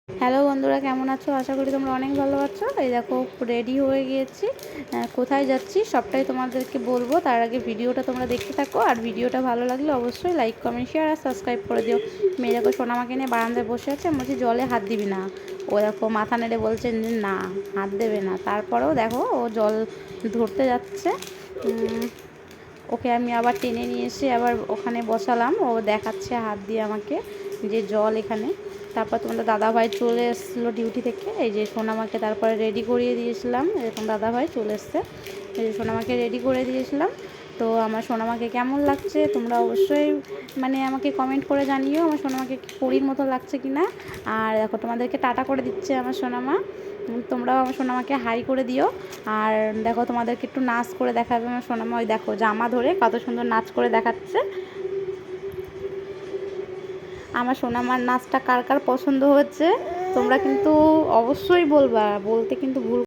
Hello বন্ধুরা, কেমন আছো? আশা করি তোমরা অনেক ভালো আছো। এই দেখো রেডি হয়ে গিয়েছি। কোথায় যাচ্ছি সবটাই তোমাদেরকে বলবো। তার আগে ভিডিওটা তোমরা দেখতে থাকো, আর ভিডিওটা ভালো লাগলে অবশ্যই লাইক, কমেন্ট, শেয়ার আর সাবস্ক্রাইব করে দিও। মেয়ে দেখো সোনামাকে নিয়ে বারান্দায় বসে আছে। আমি বলছি জলে হাত দিবি না। ও দেখো মাথা নেড়ে বলছে যে না, হাত দেবে না। তারপরেও দেখো ও জল ধরতে যাচ্ছে। ওকে আমি আবার টেনে নিয়ে এসে আবার ওখানে বসালাম। ও দেখাচ্ছে হাত দিয়ে আমাকে যে জল এখানে। তারপর তোমাদের দাদাভাই চলে এসেছিলো ডিউটি থেকে। এই যে সোনামাকে তারপরে রেডি করিয়ে দিয়েছিলাম। এরকম দাদাভাই চলে এসছে। এই যে সোনামাকে রেডি করে দিয়েছিলাম। তো আমার সোনামাকে কেমন লাগছে তোমরা অবশ্যই আমাকে কমেন্ট করে জানিও আমার সোনামাকে পরীর মতো লাগছে কি না। আর দেখো তোমাদেরকে টাটা করে দিচ্ছে আমার সোনামা। তোমরাও আমার সোনামাকে হাই করে দিও। আর দেখো তোমাদেরকে একটু নাচ করে দেখাবে আমার সোনামা। ওই দেখো জামা ধরে কত সুন্দর নাচ করে দেখাচ্ছে। আমার সোনামার নাচটা কার কার পছন্দ হচ্ছে তোমরা কিন্তু অবশ্যই বলবা, বলতে কিন্তু ভুল